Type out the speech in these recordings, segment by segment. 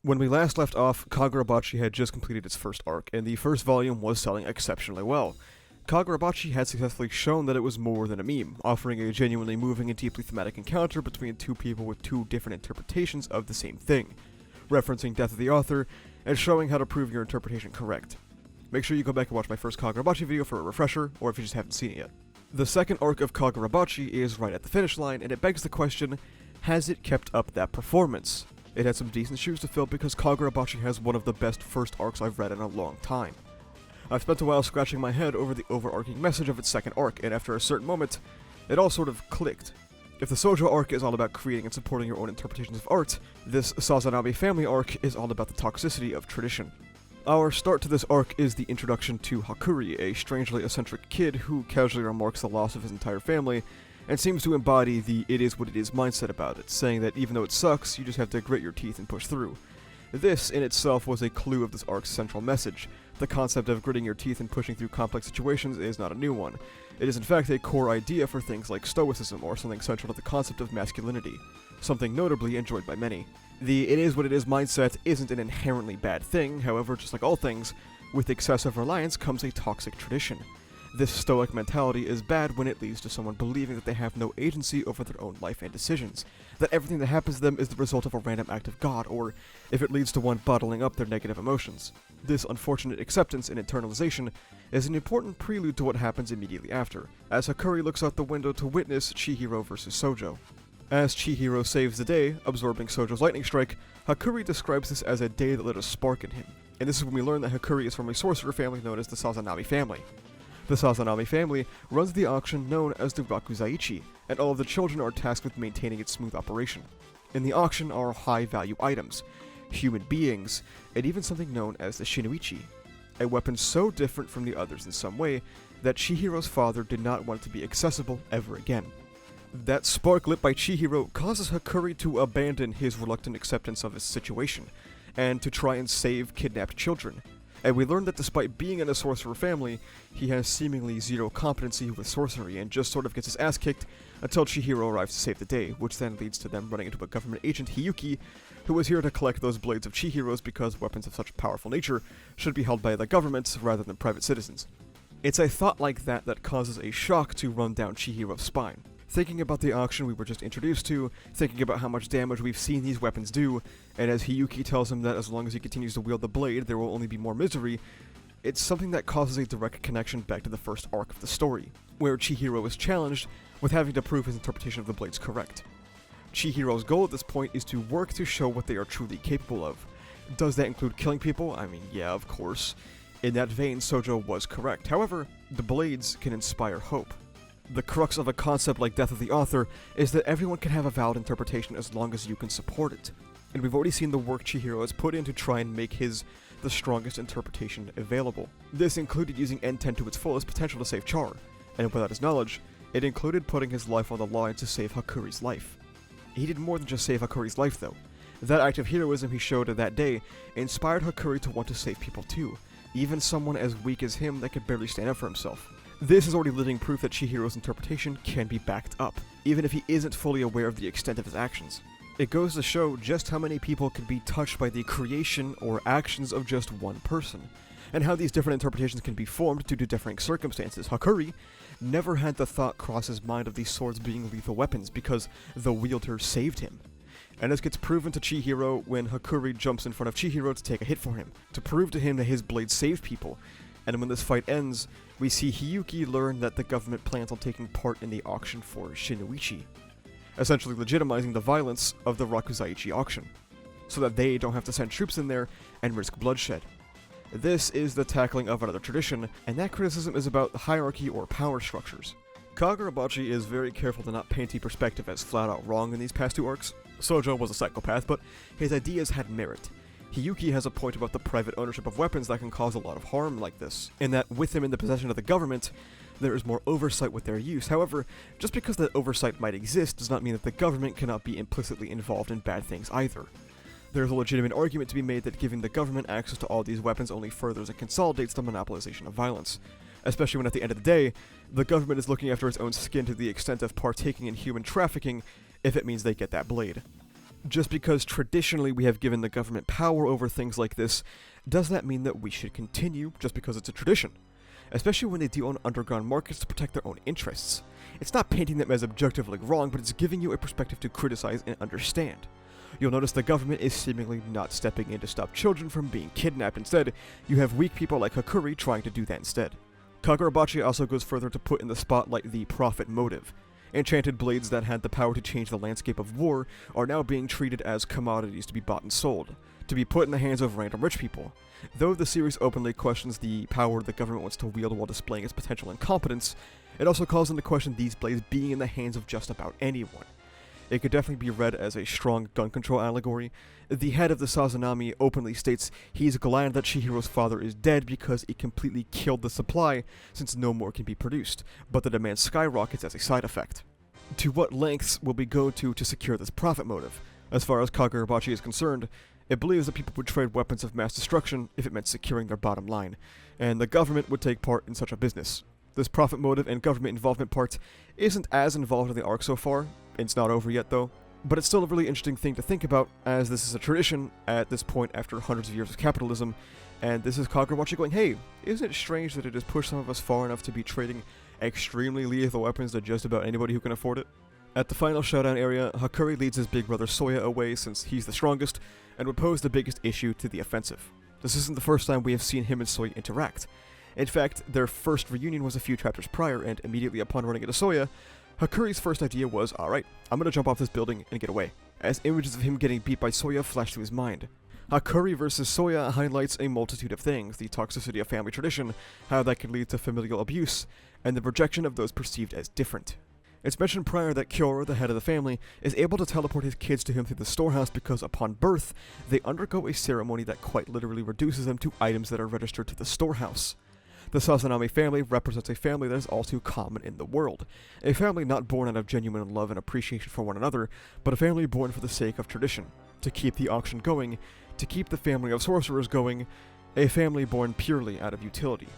When we last left off, Kagurabachi had just completed its first arc, and the first volume was selling exceptionally well. Kagurabachi had successfully shown that it was more than a meme, offering a genuinely moving and deeply thematic encounter between two people with two different interpretations of the same thing, referencing death of the author, and showing how to prove your interpretation correct. Make sure you go back and watch my first Kagurabachi video for a refresher, or if you just haven't seen it yet. The second arc of Kagurabachi is right at the finish line, and it begs the question, has it kept up that performance? It had some decent shoes to fill because Kagurabachi has one of the best first arcs I've read in a long time. I've spent a while scratching my head over the overarching message of its second arc, and after a certain moment, it all sort of clicked. If the Sojo arc is all about creating and supporting your own interpretations of art, this Sazanami family arc is all about the toxicity of tradition. Our start to this arc is the introduction to Hakuri, a strangely eccentric kid who casually remarks the loss of his entire family, and seems to embody the it-is-what-it-is mindset about it, saying that even though it sucks, you just have to grit your teeth and push through. This, in itself, was a clue of this arc's central message. The concept of gritting your teeth and pushing through complex situations is not a new one. It is in fact a core idea for things like Stoicism, or something central to the concept of masculinity, something notably enjoyed by many. The it-is-what-it-is mindset isn't an inherently bad thing, however, just like all things, with excessive reliance comes a toxic tradition. This stoic mentality is bad when it leads to someone believing that they have no agency over their own life and decisions, that everything that happens to them is the result of a random act of God, or if it leads to one bottling up their negative emotions. This unfortunate acceptance and internalization is an important prelude to what happens immediately after, as Hakuri looks out the window to witness Chihiro versus Sojo. As Chihiro saves the day, absorbing Sojo's lightning strike, Hakuri describes this as a day that lit a spark in him, and this is when we learn that Hakuri is from a sorcerer family known as the Sazanami family. The Sazanami family runs the auction known as the rakuichi, and all of the children are tasked with maintaining its smooth operation. In the auction are high-value items, human beings, and even something known as the shinuichi, a weapon so different from the others in some way that Chihiro's father did not want it to be accessible ever again. That spark lit by Chihiro causes Hakuri to abandon his reluctant acceptance of his situation, and to try and save kidnapped children. And we learn that despite being in a sorcerer family, he has seemingly zero competency with sorcery and just sort of gets his ass kicked until Chihiro arrives to save the day, which then leads to them running into a government agent, Hiyuki, who is here to collect those blades of Chihiro's because weapons of such a powerful nature should be held by the government rather than private citizens. It's a thought like that that causes a shock to run down Chihiro's spine. Thinking about the auction we were just introduced to, thinking about how much damage we've seen these weapons do, and as Hiyuki tells him that as long as he continues to wield the blade, there will only be more misery, it's something that causes a direct connection back to the first arc of the story, where Chihiro is challenged with having to prove his interpretation of the blades correct. Chihiro's goal at this point is to work to show what they are truly capable of. Does that include killing people? I mean, yeah, of course. In that vein, Sojo was correct. However, the blades can inspire hope. The crux of a concept like Death of the Author is that everyone can have a valid interpretation as long as you can support it. And we've already seen the work Chihiro has put in to try and make his the strongest interpretation available. This included using N10 to its fullest potential to save Char, and without his knowledge, it included putting his life on the line to save Hakuri's life. He did more than just save Hakuri's life though. That act of heroism he showed that day inspired Hakuri to want to save people too, even someone as weak as him that could barely stand up for himself. This is already living proof that Chihiro's interpretation can be backed up, even if he isn't fully aware of the extent of his actions. It goes to show just how many people can be touched by the creation or actions of just one person, and how these different interpretations can be formed due to differing circumstances. Hakuri never had the thought cross his mind of these swords being lethal weapons because the wielder saved him. And this gets proven to Chihiro when Hakuri jumps in front of Chihiro to take a hit for him, to prove to him that his blade saved people. And when this fight ends, we see Hiyuki learn that the government plans on taking part in the auction for shinuichi, essentially legitimizing the violence of the rakuichi auction, so that they don't have to send troops in there and risk bloodshed. This is the tackling of another tradition, and that criticism is about hierarchy or power structures. Kagurabachi is very careful to not paint the perspective as flat out wrong in these past two arcs. Sojo was a psychopath, but his ideas had merit. Hiyuki has a point about the private ownership of weapons that can cause a lot of harm like this, and that with them in the possession of the government, there is more oversight with their use. However, just because that oversight might exist does not mean that the government cannot be implicitly involved in bad things either. There is a legitimate argument to be made that giving the government access to all these weapons only furthers and consolidates the monopolization of violence, especially when at the end of the day, the government is looking after its own skin to the extent of partaking in human trafficking if it means they get that blade. Just because traditionally we have given the government power over things like this, does that mean that we should continue just because it's a tradition? Especially when they deal on underground markets to protect their own interests. It's not painting them as objectively wrong, but it's giving you a perspective to criticize and understand. You'll notice the government is seemingly not stepping in to stop children from being kidnapped. Instead, you have weak people like Hakuri trying to do that instead. Kagurabachi also goes further to put in the spotlight the profit motive. Enchanted blades that had the power to change the landscape of war are now being treated as commodities to be bought and sold, to be put in the hands of random rich people. Though the series openly questions the power the government wants to wield while displaying its potential incompetence, it also calls into question these blades being in the hands of just about anyone. It could definitely be read as a strong gun control allegory. The head of the Sazanami openly states he's glad that Chihiro's father is dead because it completely killed the supply since no more can be produced, but the demand skyrockets as a side effect. To what lengths will we go to secure this profit motive? As far as Kagurabachi is concerned, it believes that people would trade weapons of mass destruction if it meant securing their bottom line, and the government would take part in such a business. This profit motive and government involvement part isn't as involved in the arc so far. It's not over yet though, but it's still a really interesting thing to think about, as this is a tradition at this point after hundreds of years of capitalism, and this is Kagurabachi going, hey, isn't it strange that it has pushed some of us far enough to be trading extremely lethal weapons to just about anybody who can afford it? At the final showdown area, Hakuri leads his big brother Soya away since he's the strongest, and would pose the biggest issue to the offensive. This isn't the first time we have seen him and Soya interact. In fact, their first reunion was a few chapters prior, and immediately upon running into Soya, Hakuri's first idea was, alright, I'm gonna jump off this building and get away, as images of him getting beat by Soya flash through his mind. Hakuri versus Soya highlights a multitude of things: the toxicity of family tradition, how that can lead to familial abuse, and the rejection of those perceived as different. It's mentioned prior that Kyoura, the head of the family, is able to teleport his kids to him through the storehouse because upon birth, they undergo a ceremony that quite literally reduces them to items that are registered to the storehouse. The Sazanami family represents a family that is all too common in the world. A family not born out of genuine love and appreciation for one another, but a family born for the sake of tradition, to keep the auction going, to keep the family of sorcerers going, a family born purely out of utility.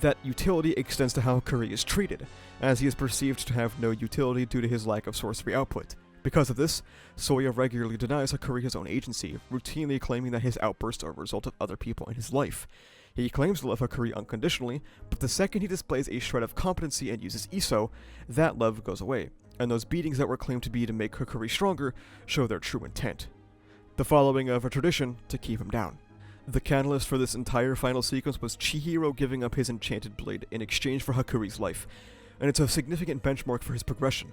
That utility extends to how Hakuri is treated, as he is perceived to have no utility due to his lack of sorcery output. Because of this, Soya regularly denies Hakuri his own agency, routinely claiming that his outbursts are a result of other people in his life. He claims to love Hakuri unconditionally, but the second he displays a shred of competency and uses Iso, that love goes away, and those beatings that were claimed to be to make Hakuri stronger show their true intent. The following of a tradition to keep him down. The catalyst for this entire final sequence was Chihiro giving up his enchanted blade in exchange for Hakuri's life, and it's a significant benchmark for his progression.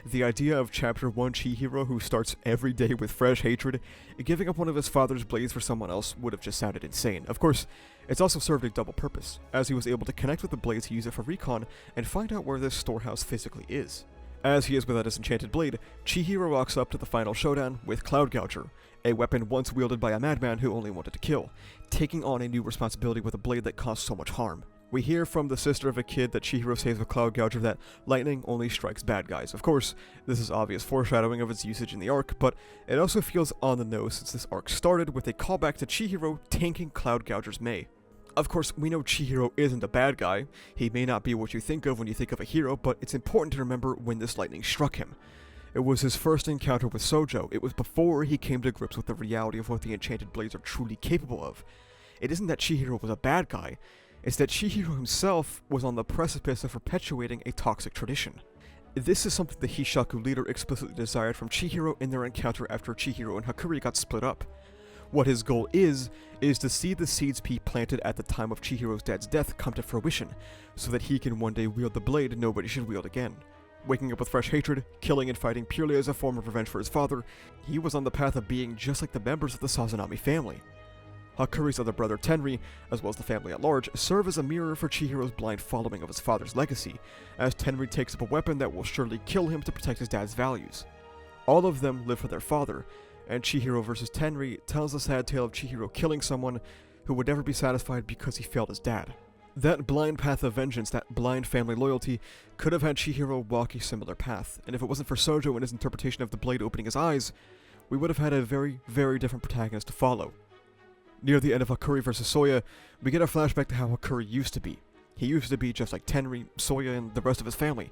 The idea of Chapter 1 Chihiro, who starts every day with fresh hatred, giving up one of his father's blades for someone else would have just sounded insane. Of course, it's also served a double purpose, as he was able to connect with the blades to use it for recon and find out where this storehouse physically is. As he is without his enchanted blade, Chihiro walks up to the final showdown with Cloud Gouger, a weapon once wielded by a madman who only wanted to kill, taking on a new responsibility with a blade that caused so much harm. We hear from the sister of a kid that Chihiro saves with Cloud Gouger that lightning only strikes bad guys. Of course, this is obvious foreshadowing of its usage in the arc, but it also feels on the nose since this arc started with a callback to Chihiro tanking Cloud Gouger's Mei. Of course, we know Chihiro isn't a bad guy. He may not be what you think of when you think of a hero, but it's important to remember when this lightning struck him. It was his first encounter with Sojo. It was before he came to grips with the reality of what the enchanted blades are truly capable of. It isn't that Chihiro was a bad guy, it's that Chihiro himself was on the precipice of perpetuating a toxic tradition. This is something the Hishaku leader explicitly desired from Chihiro in their encounter after Chihiro and Hakuri got split up. What his goal is to see the seeds he planted at the time of Chihiro's dad's death come to fruition, so that he can one day wield the blade nobody should wield again. Waking up with fresh hatred, killing and fighting purely as a form of revenge for his father, he was on the path of being just like the members of the Sazanami family. Hakuri's other brother Tenri, as well as the family at large, serve as a mirror for Chihiro's blind following of his father's legacy, as Tenri takes up a weapon that will surely kill him to protect his dad's values. All of them live for their father, and Chihiro vs. Tenri tells the sad tale of Chihiro killing someone who would never be satisfied because he failed his dad. That blind path of vengeance, that blind family loyalty, could have had Chihiro walk a similar path, and if it wasn't for Sojo and his interpretation of the blade opening his eyes, we would have had a very, very different protagonist to follow. Near the end of Hakuri vs. Soya, we get a flashback to how Hakuri used to be. He used to be just like Tenri, Soya, and the rest of his family,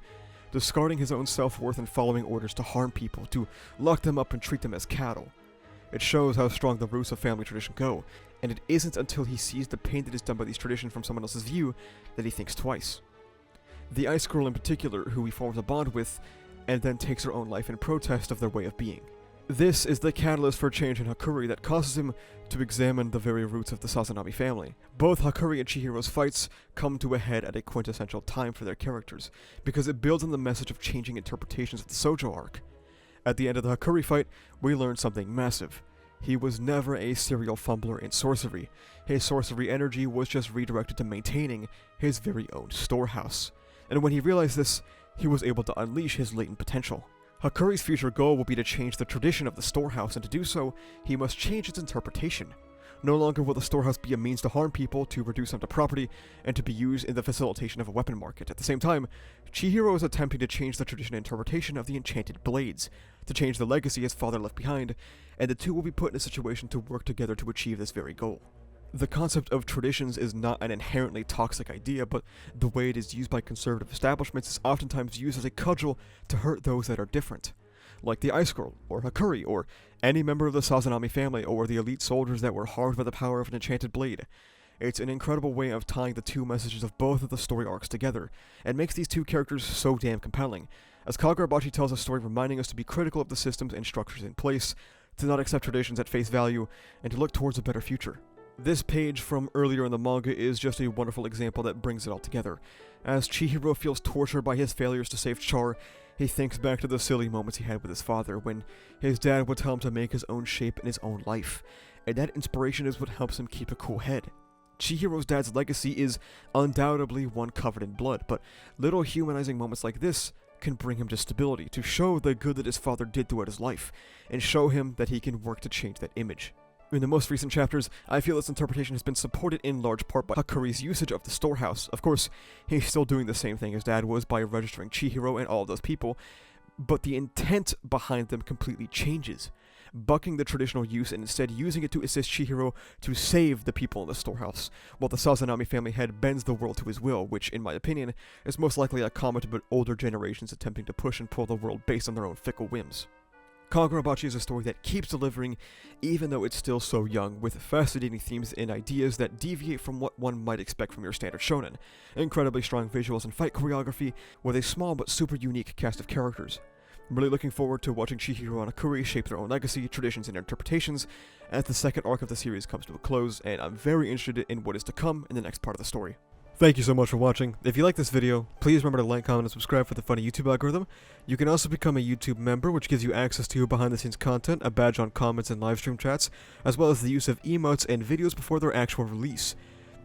discarding his own self-worth and following orders to harm people, to lock them up and treat them as cattle. It shows how strong the roots of family tradition go, and it isn't until he sees the pain that is done by these traditions from someone else's view that he thinks twice. The Ice Girl in particular, who he forms a bond with, and then takes her own life in protest of their way of being. This is the catalyst for change in Hakuri that causes him to examine the very roots of the Sazanami family. Both Hakuri and Chihiro's fights come to a head at a quintessential time for their characters, because it builds on the message of changing interpretations of the Sojo arc. At the end of the Hakuri fight, we learn something massive. He was never a serial fumbler in sorcery. His sorcery energy was just redirected to maintaining his very own storehouse. And when he realized this, he was able to unleash his latent potential. Hakuri's future goal will be to change the tradition of the storehouse, and to do so, he must change its interpretation. No longer will the storehouse be a means to harm people, to reduce them to property, and to be used in the facilitation of a weapon market. At the same time, Chihiro is attempting to change the tradition and interpretation of the enchanted blades, to change the legacy his father left behind, and the two will be put in a situation to work together to achieve this very goal. The concept of traditions is not an inherently toxic idea, but the way it is used by conservative establishments is oftentimes used as a cudgel to hurt those that are different. Like the Ice Girl, or Hakuri, or any member of the Sazanami family, or the elite soldiers that were harmed by the power of an enchanted blade. It's an incredible way of tying the two messages of both of the story arcs together, and makes these two characters so damn compelling, as Kagurabachi tells a story reminding us to be critical of the systems and structures in place, to not accept traditions at face value, and to look towards a better future. This page from earlier in the manga is just a wonderful example that brings it all together. As Chihiro feels tortured by his failures to save Char, he thinks back to the silly moments he had with his father, when his dad would tell him to make his own shape in his own life, and that inspiration is what helps him keep a cool head. Chihiro's dad's legacy is undoubtedly one covered in blood, but little humanizing moments like this can bring him to stability, to show the good that his father did throughout his life, and show him that he can work to change that image. In the most recent chapters, I feel this interpretation has been supported in large part by Hakuri's usage of the storehouse. Of course, he's still doing the same thing his dad was by registering Chihiro and all of those people, but the intent behind them completely changes, bucking the traditional use and instead using it to assist Chihiro to save the people in the storehouse, while the Sazanami family head bends the world to his will, which, in my opinion, is most likely a comment about older generations attempting to push and pull the world based on their own fickle whims. Kagurabachi is a story that keeps delivering, even though it's still so young, with fascinating themes and ideas that deviate from what one might expect from your standard shonen. Incredibly strong visuals and fight choreography, with a small but super unique cast of characters. I'm really looking forward to watching Chihiro and Hakuri shape their own legacy, traditions, and interpretations as the second arc of the series comes to a close, and I'm very interested in what is to come in the next part of the story. Thank you so much for watching. If you like this video, please remember to like, comment, and subscribe for the funny YouTube algorithm. You can also become a YouTube member, which gives you access to behind-the-scenes content, a badge on comments and livestream chats, as well as the use of emotes and videos before their actual release.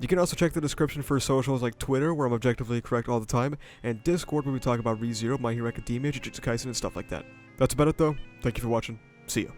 You can also check the description for socials like Twitter, where I'm objectively correct all the time, and Discord, where we talk about ReZero, My Hero Academia, Jujutsu Kaisen, and stuff like that. That's about it though. Thank you for watching. See ya.